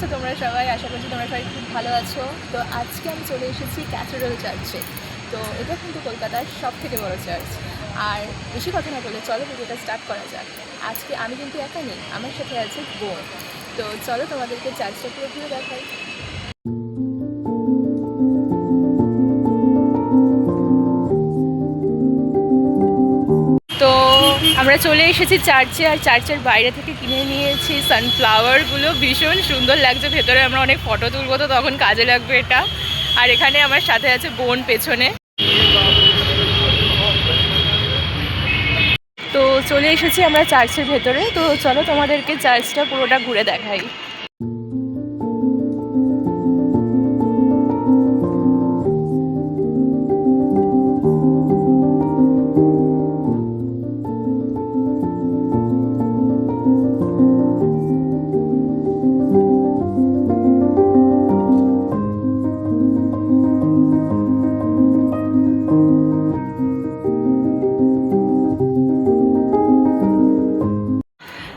আছো তোমরা সবাই? আশা করছি তোমরা সবাই খুব ভালো আছো। তো আজকে আমি চলে এসেছি ক্যাথেড্রাল চার্চে। তো এটা কিন্তু কলকাতার সবথেকে বড় চার্চ। আর বেশি কথা না বলে চলো ভিডিওটা স্টার্ট করা যাক। আজকে আমি কিন্তু একা নেই, আমার সাথে আছে বোন। তো চলো তোমাদেরকে চার্চটা পুরো ঘুরে দেখাই। তো আমরা চলে এসেছি চার্চে, আর চার্চের বাইরে থেকে কিনে নিয়েছি সানফ্লাওয়ারগুলো। ভীষণ সুন্দর লাগছে, ভেতরে আমরা অনেক ফটো তুলবো, তো তখন কাজে লাগবে এটা। আর এখানে আমার সাথে আছে বোন পেছনে। তো চলে এসেছি আমরা চার্চের ভেতরে। তো চলো তোমাদেরকে চার্চটা পুরোটা ঘুরে দেখাই।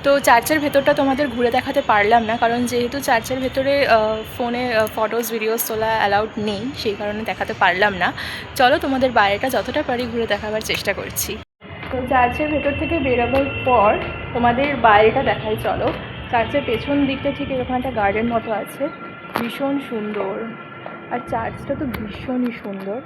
তো চার্চের ভেতরটা তোমাদের ঘুরে দেখাতে পারলাম না, কারণ যেহেতু চার্চের ভেতরে ফোনে ফটোস ভিডিওস তোলা অ্যালাউড নেই, সেই কারণে দেখাতে পারলাম না। চলো তোমাদের বাইরেটা যতটা পারি ঘুরে দেখাবার চেষ্টা করছি। তো চার্চের ভেতর থেকে বেরোবার পর তোমাদের বাইরেটা দেখাই চলো। চার্চের পেছন দিকটা ঠিক এরকম একটা গার্ডেন মতো আছে, ভীষণ সুন্দর। আর চার্চটা তো ভীষণই সুন্দর।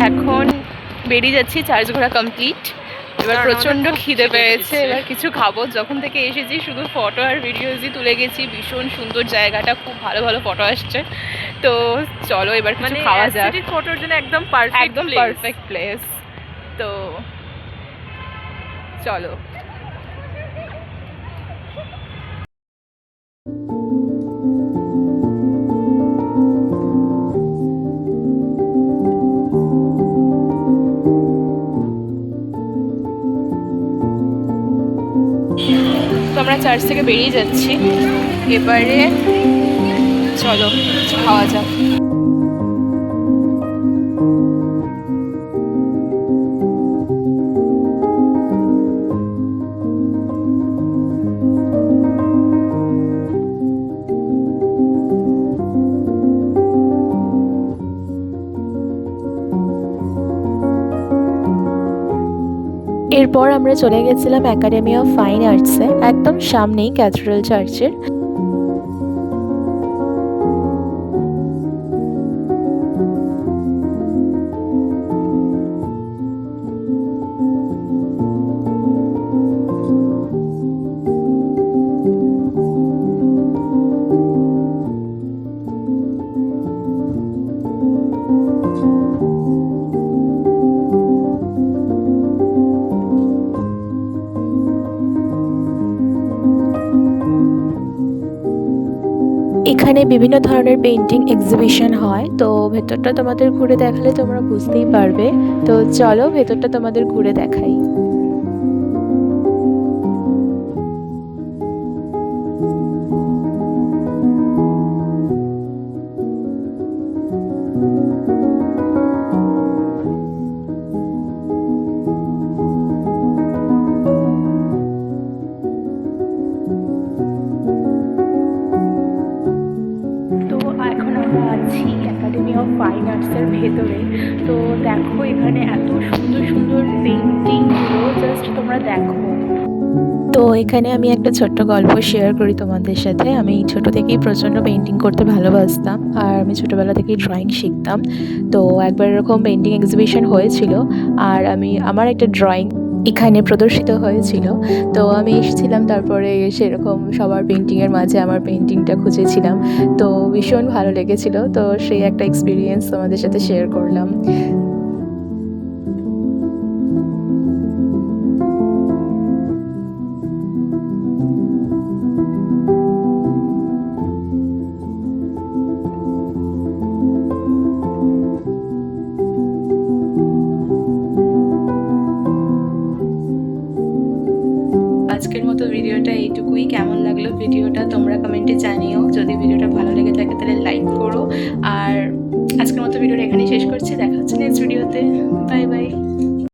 এখন বেরিয়ে যাচ্ছি, চার্জ ঘোরা কমপ্লিট। এবার প্রচণ্ড খিদে পেয়েছে, এবার কিছু খাবো। যখন থেকে এসেছি শুধু ফটো আর ভিডিওসই তুলে গেছি। ভীষণ সুন্দর জায়গাটা, খুব ভালো ভালো ফটো আসছে। তো চলো এবার কিছু খাওয়া যাক। ফটোর জন্য একদম পারফেক্ট প্লেস। তো চলো। তো আমরা চার্চ থেকে বেরিয়ে যাচ্ছি, এবারে চলো কিছু খাওয়া যাক। এরপর আমরা চলে গেছিলাম একাডেমি অফ ফাইন আর্টসে, একদম সামনেই ক্যাথেড্রাল চার্চের। এখানে বিভিন্ন ধরনের পেন্টিং এক্সিবিশন হয়, তো ভেতরটা তোমাদের ঘুরে দেখালে তোমরা বুঝতেই পারবে। তো চলো ভেতরটা তোমাদের ঘুরে দেখাই। একাডেমি অফ ফাইন আর্টসের ভেতরে। তো দেখো এখানে এত সুন্দর সুন্দর পেন্টিংগুলো, জাস্ট তোমরা দেখো। তো এখানে আমি একটা ছোট্ট গল্প শেয়ার করি তোমাদের সাথে। আমি ছোট থেকেই প্রচণ্ড পেন্টিং করতে ভালোবাসতাম, আর আমি ছোটোবেলা থেকেই ড্রয়িং শিখতাম। তো একবার এরকম পেন্টিং এক্সিবিশন হয়েছিল, আর আমার একটা ড্রয়িং এখানে প্রদর্শিত হয়েছিল। তো আমি এসেছিলাম, তারপরে সেরকম সবার পেন্টিংয়ের মাঝে আমার পেন্টিংটা খুঁজেছিলাম। তো ভীষণ ভালো লেগেছিল। তো সেই একটা এক্সপিরিয়েন্স তোমাদের সাথে শেয়ার করলাম। আজকের মতো ভিডিওটা এইটুকুই। কেমন লাগলো ভিডিওটা তোমরা কমেন্টে জানিও। যদি ভিডিওটা ভালো লেগে থাকে তাহলে লাইক করো। আর আজকের মতো ভিডিওটা এখানেই শেষ করছি। দেখা হচ্ছে নেক্সট ভিডিওতে। Bye bye.